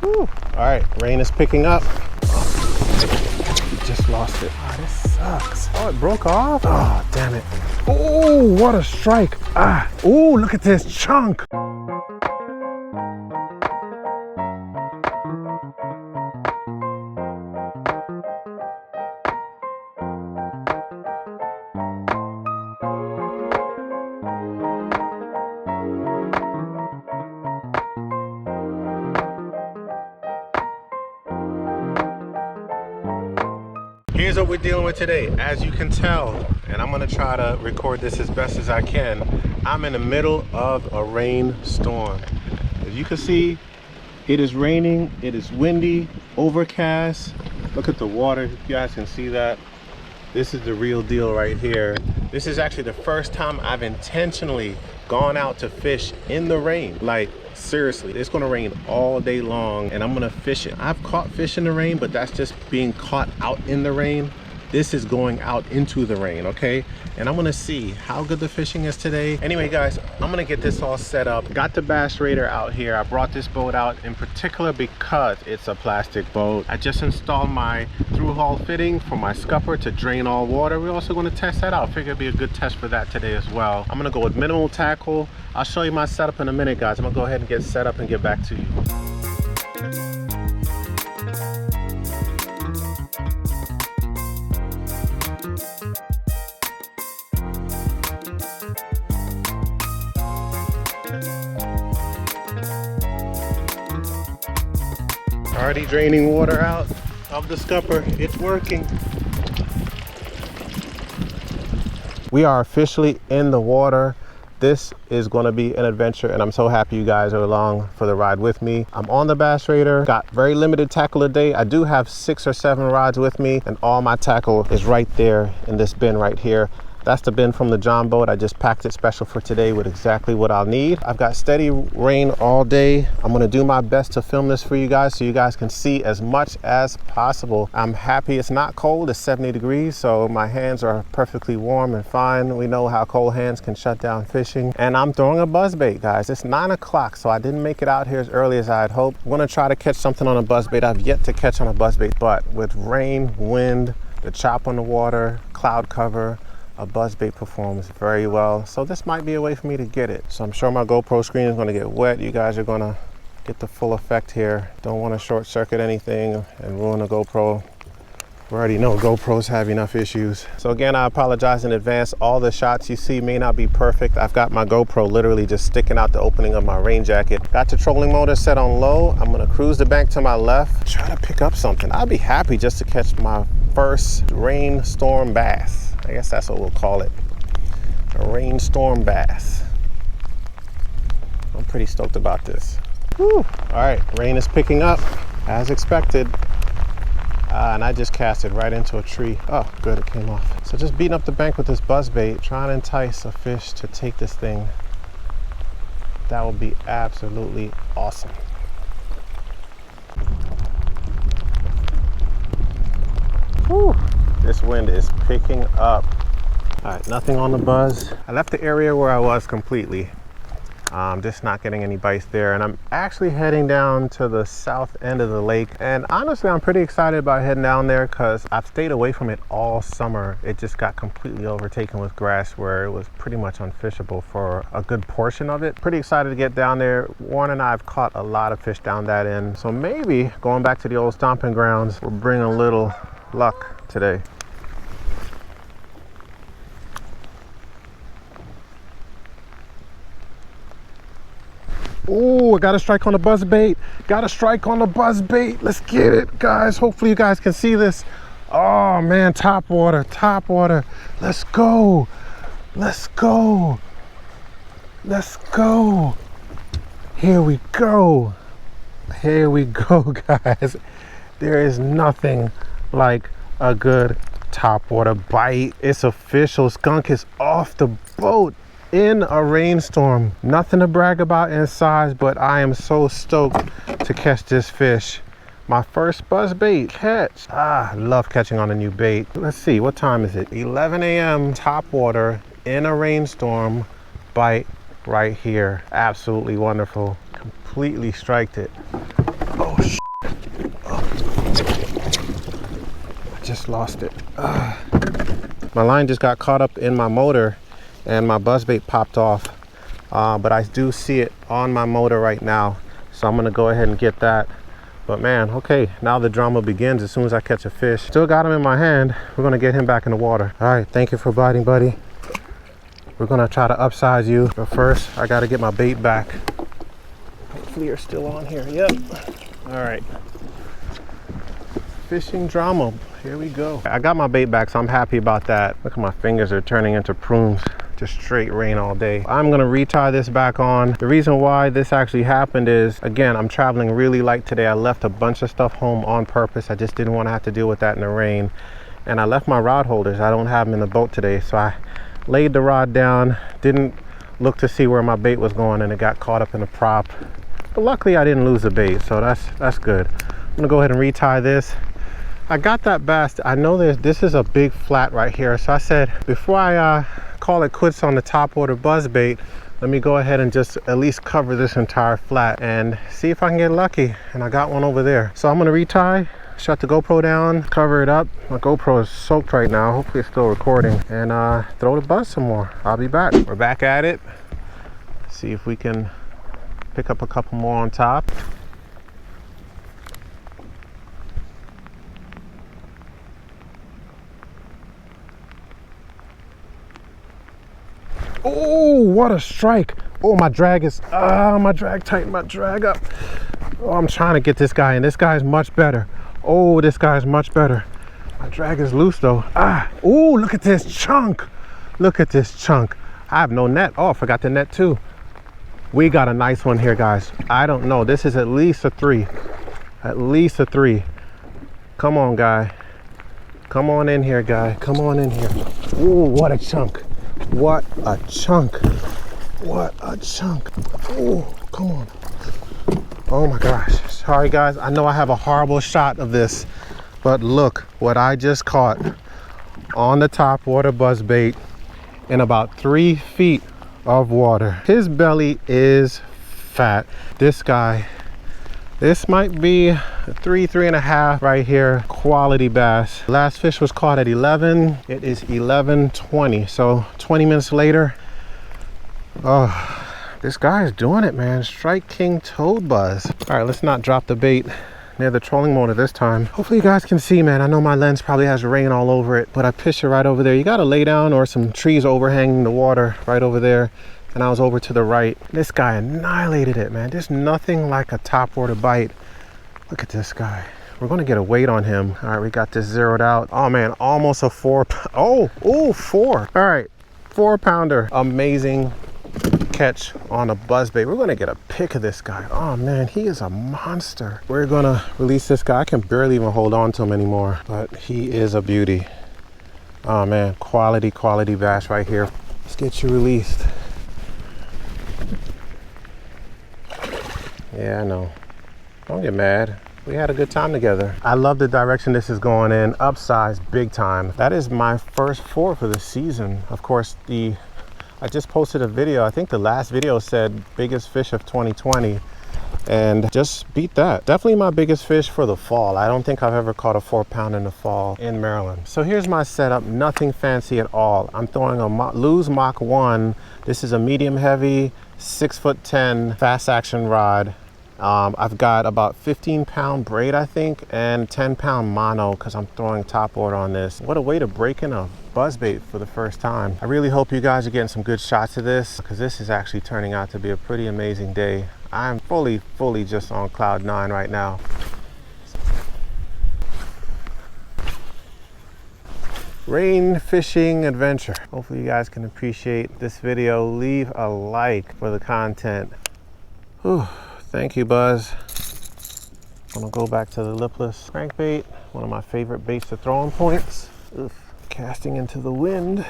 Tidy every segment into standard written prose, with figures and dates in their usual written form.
Whew. All right, rain is picking up. Just lost it. Oh, this sucks. Oh, it broke off? Oh, damn it. Oh, what a strike. Ah, oh, look at this chunk. Here's what we're dealing with today. As you can tell, and I'm gonna try to record this as best as I can, I'm in the middle of a rainstorm. As you can see, it is raining, it is windy, overcast. Look at the water, if you guys can see that. This is the real deal right here. This is actually the first time I've intentionally gone out to fish in the rain. Like, seriously, it's gonna rain all day long and I'm gonna fish it. I've caught fish in the rain, but that's just being caught out in the rain. This is going out into the rain, okay? And I'm gonna see how good the fishing is today. Anyway, guys, I'm gonna get this all set up. Got the Bass Raider out here. I brought this boat out in particular because it's a plastic boat. I just installed my through hull fitting for my scupper to drain all water. We're also gonna test that out. Figure it'd be a good test for that today as well. I'm gonna go with minimal tackle. I'll show you my setup in a minute, guys. I'm gonna go ahead and get set up and get back to you. Already draining water out of the scupper. It's working. We are officially in the water. This is going to be an adventure and I'm so happy you guys are along for the ride with me. I'm on the Bass Raider, got very limited tackle today. I do have 6 or 7 rods with me and all my tackle is right there in this bin right here. That's the bin from the John boat. I just packed it special for today with exactly what I'll need. I've got steady rain all day. I'm gonna do my best to film this for you guys so you guys can see as much as possible. I'm happy it's not cold, it's 70 degrees, so my hands are perfectly warm and fine. We know how cold hands can shut down fishing. And I'm throwing a buzzbait, guys. It's 9 o'clock, so I didn't make it out here as early as I had hoped. I'm gonna try to catch something on a buzzbait. I've yet to catch on a buzzbait, but with rain, wind, the chop on the water, cloud cover, a buzzbait performs very well. So this might be a way for me to get it. So I'm sure my GoPro screen is gonna get wet. You guys are gonna get the full effect here. Don't wanna short circuit anything and ruin the GoPro. We already know GoPros have enough issues. So again, I apologize in advance. All the shots you see may not be perfect. I've got my GoPro literally just sticking out the opening of my rain jacket. Got the trolling motor set on low. I'm gonna cruise the bank to my left, try to pick up something. I'd be happy just to catch my first rainstorm bass. I guess that's what we'll call it, a rainstorm bass. I'm pretty stoked about this. Whew. All right, rain is picking up as expected. And I just cast it right into a tree. Oh, good, it came off. So just beating up the bank with this buzzbait, trying to entice a fish to take this thing. That would be absolutely awesome. Whew. This wind is picking up. All right, nothing on the buzz. I left the area where I was completely. Just not getting any bites there. And I'm actually heading down to the south end of the lake. And honestly, I'm pretty excited about heading down there because I've stayed away from it all summer. It just got completely overtaken with grass where it was pretty much unfishable for a good portion of it. Pretty excited to get down there. Warren and I have caught a lot of fish down that end. So maybe going back to the old stomping grounds, we'll bring a little luck today. Oh, I got a strike on the buzzbait. Got a strike on the buzzbait. Let's get it, guys. Hopefully you guys can see this. Oh man, top water, top water. Let's go. Let's go. Let's go. Here we go. Here we go, guys. There is nothing like a good top water bite. It's official. Skunk is off the boat in a rainstorm. Nothing to brag about in size, but I am so stoked to catch this fish. My first buzzbait catch. I love catching on a new bait. Let's see, what time is it? 11 a.m. top water in a rainstorm bite right here. Absolutely wonderful. Completely striked it. Oh, just lost it. My line just got caught up in my motor and my buzzbait popped off. But I do see it on my motor right now. So I'm gonna go ahead and get that. But man, okay, now the drama begins as soon as I catch a fish. Still got him in my hand. We're gonna get him back in the water. All right, thank you for biting, buddy. We're gonna try to upsize you, but first I gotta get my bait back. Hopefully you're still on here. Yep. All right. Fishing drama, here we go. I got my bait back, so I'm happy about that. Look at my fingers are turning into prunes. Just straight rain all day. I'm gonna retie this back on. The reason why this actually happened is, again, I'm traveling really light today. I left a bunch of stuff home on purpose. I just didn't want to have to deal with that in the rain. And I left my rod holders. I don't have them in the boat today. So I laid the rod down, didn't look to see where my bait was going, and it got caught up in the prop. But luckily I didn't lose the bait, so that's good. I'm gonna go ahead and retie this. I got that bass. I know this is a big flat right here. So I said, before I call it quits on the top water buzzbait, let me go ahead and just at least cover this entire flat and see if I can get lucky. And I got one over there. So I'm gonna retie, shut the GoPro down, cover it up. My GoPro is soaked right now. Hopefully it's still recording. And throw the buzz some more. I'll be back. We're back at it. See if we can pick up a couple more on top. Oh, what a strike. Oh, my drag is, my drag tightened my drag up. Oh, I'm trying to get this guy in. This guy's much better. Oh, this guy's much better. My drag is loose though. Oh, look at this chunk. Look at this chunk. I have no net. Oh, I forgot the net too. We got a nice one here, guys. I don't know. This is at least a 3. At least a 3. Come on, guy. Come on in here, guy. Come on in here. Oh, what a chunk. What a chunk. What a chunk. Oh, come on. Oh my gosh. Sorry guys, I know I have a horrible shot of this, but look what I just caught on the top water buzzbait in about 3 feet of water. His belly is fat. This guy, this might be a 3.5 right here. Quality bass. Last fish was caught at 11. It is 11:20. So 20 minutes later. Oh, this guy is doing it, man. Strike King Toad Buzz. All right, let's not drop the bait near the trolling motor this time. Hopefully you guys can see, man. I know my lens probably has rain all over it, but I pitched it right over there. You got to lay down or some trees overhanging the water right over there. And I was over to the right. This guy annihilated it, man. There's nothing like a topwater bite. Look at this guy. We're gonna get a weight on him. All right, we got this zeroed out. Oh man, almost a 4. Oh, 4. All right, 4-pounder. Amazing catch on a buzzbait. We're gonna get a pic of this guy. Oh man, he is a monster. We're gonna release this guy. I can barely even hold on to him anymore, but he is a beauty. Oh man, quality bass right here. Let's get you released. Yeah, I know. Don't get mad. We had a good time together. I love the direction this is going in. Upsize, big time. That is my first 4 for the season. Of course, I just posted a video. I think the last video said biggest fish of 2020. And just beat that. Definitely my biggest fish for the fall. I don't think I've ever caught a 4-pounder in the fall in Maryland. So here's my setup. Nothing fancy at all. I'm throwing a Lew's Mach 1. This is a medium heavy 6'10" fast action rod. I've got about 15-pound braid, I think, and 10-pound mono because I'm throwing top water on this. What a way to break in a buzzbait for the first time. I really hope you guys are getting some good shots of this because this is actually turning out to be a pretty amazing day. I'm fully just on cloud 9 right now. Rain fishing adventure. Hopefully you guys can appreciate this video. Leave a like for the content. Whew. Thank you, Buzz. I'm gonna go back to the lipless crankbait, one of my favorite baits to throw on points. Oof. Casting into the wind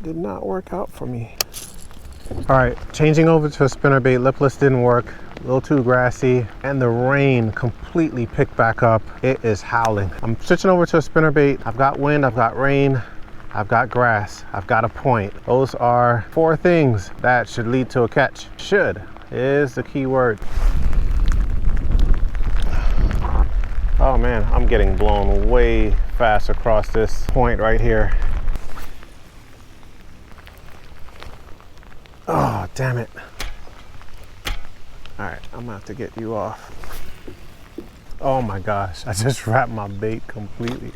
did not work out for me. All right, changing over to a spinnerbait. Lipless didn't work, a little too grassy, and the rain completely picked back up. It is howling. I'm switching over to a spinnerbait. I've got wind, I've got rain, I've got grass, I've got a point. Those are 4 things that should lead to a catch. Should is the key word. Oh man, I'm getting blown way fast across this point right here. Oh, damn it. All right, I'm gonna have to get you off. Oh my gosh, I just wrapped my bait completely.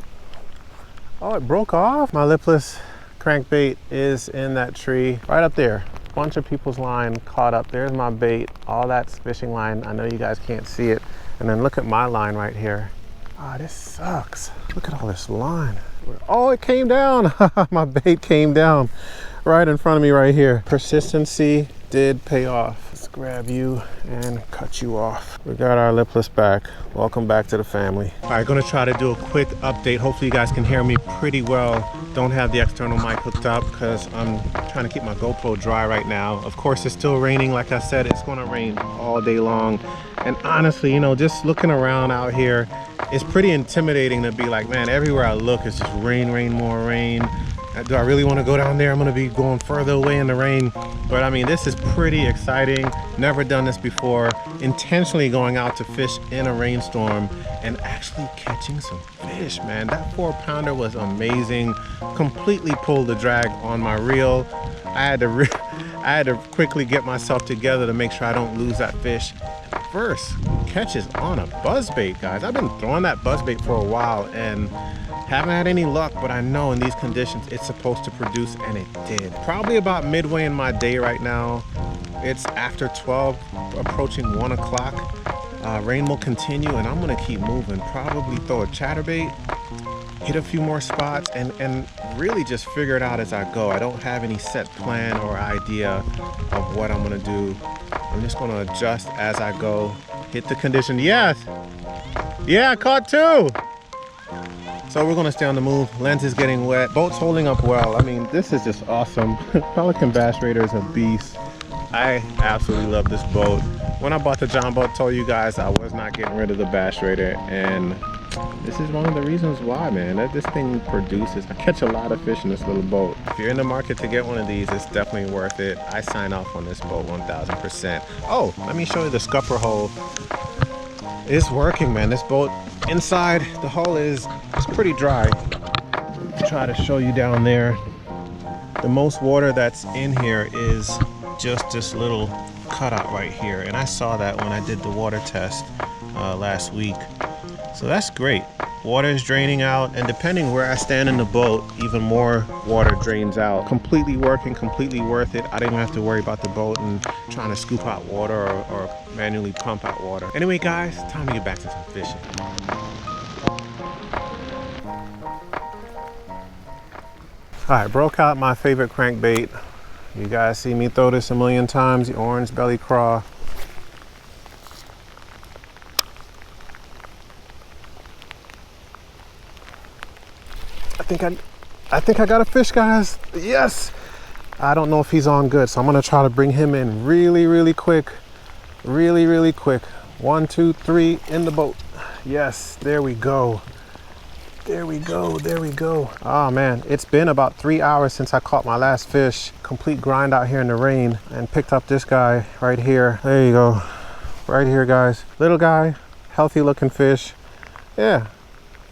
Oh, it broke off. My lipless crankbait is in that tree right up there. Bunch of people's line caught up. There's my bait. All that's fishing line. I know you guys can't see it. And then look at my line right here. Ah, this sucks. Look at all this line. Oh, it came down. My bait came down right in front of me right here. Persistency did pay off. Let's grab you and cut you off. We got our lipless back. Welcome back to the family. All right, gonna try to do a quick update. Hopefully you guys can hear me pretty well. Don't have the external mic hooked up because I'm trying to keep my GoPro dry right now. Of course, it's still raining. Like I said, it's gonna rain all day long. And honestly, you know, just looking around out here, it's pretty intimidating to be like, man, everywhere I look, it's just rain, rain, more rain. Do I really want to go down there? I'm going to be going further away in the rain. But I mean, this is pretty exciting. Never done this before. Intentionally going out to fish in a rainstorm and actually catching some fish, man. That 4-pounder was amazing. Completely pulled the drag on my reel. I had to quickly get myself together to make sure I don't lose that fish. First catch is on a buzzbait, guys. I've been throwing that buzzbait for a while and haven't had any luck, but I know in these conditions it's supposed to produce, and it did. Probably about midway in my day right now. It's after 12, approaching 1 o'clock. Rain will continue and I'm gonna keep moving. Probably throw a chatterbait, hit a few more spots, and really just figure it out as I go. I don't have any set plan or idea of what I'm gonna do. I'm just gonna adjust as I go. Hit the condition. Yes! Yeah, I caught 2! So we're gonna stay on the move. Lens is getting wet. Boat's holding up well. I mean, this is just awesome. Pelican Bass Raider is a beast. I absolutely love this boat. When I bought the John boat, I told you guys I was not getting rid of the Bass Raider, and this is one of the reasons why, man. This thing produces. I catch a lot of fish in this little boat. If you're in the market to get one of these, it's definitely worth it. I sign off on this boat 1000%. Oh, let me show you the scupper hole. It's working, man. This boat inside the hull is pretty dry. Try to show you down there. The most water that's in here is just this little cutout right here, and I saw that when I did the water test last week. So that's great. Water is draining out, and depending where I stand in the boat, even more water drains out. Completely working, completely worth it. I didn't have to worry about the boat and trying to scoop out water or manually pump out water. Anyway, guys, time to get back to some fishing. All right, broke out my favorite crankbait. You guys see me throw this a million times, the orange belly craw. I think I got a fish, guys. Yes. I don't know if he's on good, so I'm gonna try to bring him in really quick. Really quick. 1, 2, 3 in the boat. Yes, there we go. There we go. Oh man, it's been about 3 hours since I caught my last fish. Complete grind out here in the rain, and picked up this guy right here. There you go. Right here, guys. Little guy, healthy looking fish. Yeah.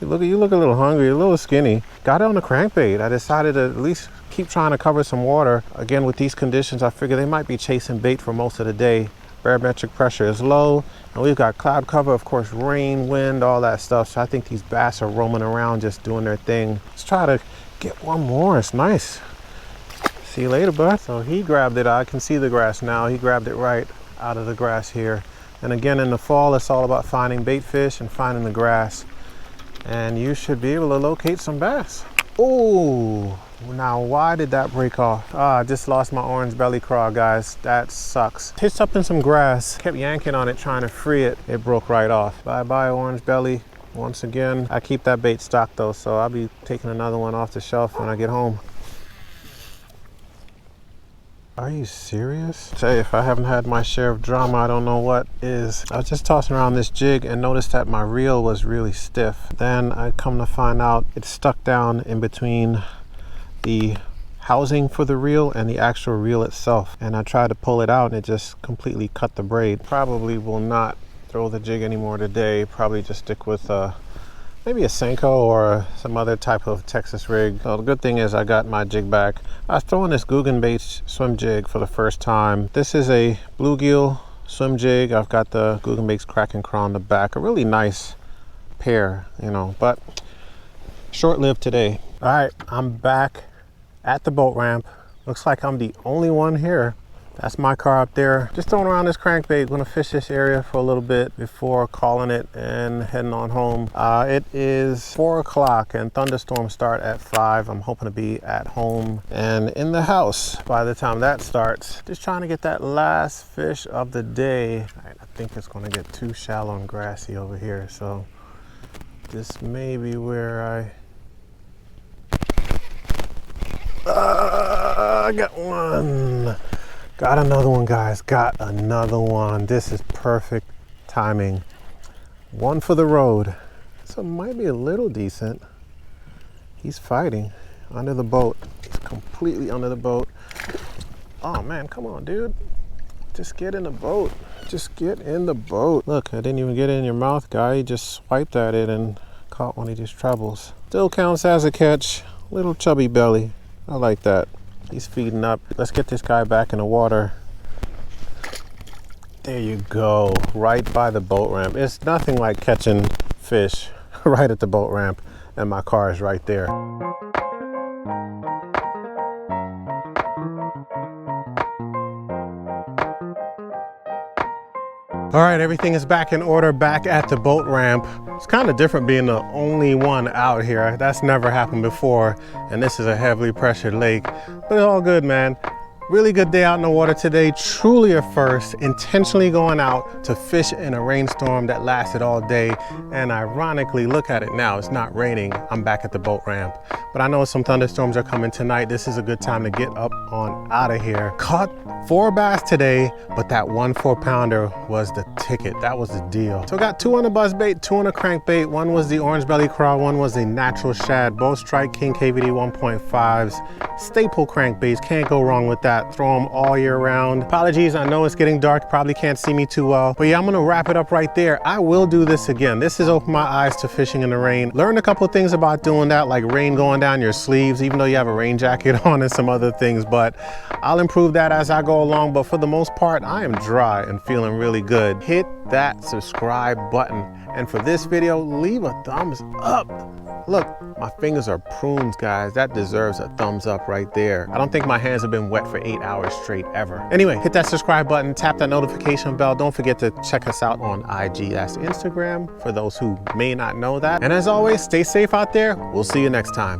You look a little hungry, a little skinny. Got it on the crankbait. I decided to at least keep trying to cover some water. Again, with these conditions, I figure they might be chasing bait for most of the day. Barometric pressure is low, and we've got cloud cover, of course, rain, wind, all that stuff. So I think these bass are roaming around just doing their thing. Let's try to get one more. It's nice. See you later, bud. So he grabbed it. I can see the grass now. He grabbed it right out of the grass here. And again, in the fall, it's all about finding bait fish and finding the grass. And you should be able to locate some bass. Oh, now why did that break off? I just lost my orange belly craw, guys. That sucks. Hitched up in some grass, kept yanking on it, trying to free it. It broke right off. Bye-bye, orange belly. Once again, I keep that bait stocked though, so I'll be taking another one off the shelf when I get home. Are you serious? Say, if I haven't had my share of drama, I don't know what is. I was just tossing around this jig and noticed that my reel was really stiff. Then I come to find out it's stuck down in between the housing for the reel and the actual reel itself. And I tried to pull it out and it just completely cut the braid. Probably will not throw the jig anymore today. Probably just stick with maybe a Senko or some other type of Texas rig. So the good thing is I got my jig back. I was throwing this Guggen Baits swim jig for the first time. This is a bluegill swim jig. I've got the Guggen Baits Kraken Craw on the back. A really nice pair, you know, but short-lived today. All right, I'm back at the boat ramp. Looks like I'm the only one here. That's my car up there. Just throwing around this crankbait. Gonna fish this area for a little bit before calling it and heading on home. It is 4 o'clock and thunderstorms start at 5. I'm hoping to be at home and in the house by the time that starts. Just trying to get that last fish of the day. All right, I think it's gonna get too shallow and grassy over here, so this may be where I got one. Got another one, guys. Got another one. This is perfect timing. One for the road. So it might be a little decent. He's fighting under the boat. He's completely under the boat. Oh man, come on, dude. Just get in the boat. Just get in the boat. Look, I didn't even get it in your mouth, guy. You just swiped at it and caught one of these trebles. Still counts as a catch. Little chubby belly. I like that. He's feeding up. Let's get this guy back in the water. There you go. Right by the boat ramp. It's nothing like catching fish right at the boat ramp, and my car is right there. All right, everything is back in order, back at the boat ramp. It's kind of different being the only one out here. That's never happened before, and this is a heavily pressured lake, but it's all good, man. Really good day out in the water today. Truly a first. Intentionally going out to fish in a rainstorm that lasted all day. And ironically, look at it now. It's not raining. I'm back at the boat ramp. But I know some thunderstorms are coming tonight. This is a good time to get up on out of here. Caught 4 bass today, but that 1 4-pounder was the ticket. That was the deal. So I got 2 on the buzzbait, 2 on the crankbait. One was the orange belly craw, one was a natural shad. Both Strike King KVD 1.5s. Staple crankbaits, can't go wrong with that. Throw them all year round. Apologies, I know it's getting dark, probably can't see me too well, but yeah, I'm gonna wrap it up right there. I will do this again. This has opened my eyes to fishing in the rain. Learned a couple of things about doing that, like rain going down your sleeves, even though you have a rain jacket on and some other things, but I'll improve that as I go along. But for the most part, I am dry and feeling really good. Hit that subscribe button. And for this video, leave a thumbs up. Look, my fingers are prunes, guys. That deserves a thumbs up right there. I don't think my hands have been wet for 8 hours straight ever. Anyway, hit that subscribe button, tap that notification bell. Don't forget to check us out on IG, that's Instagram, for those who may not know that. And as always, stay safe out there. We'll see you next time.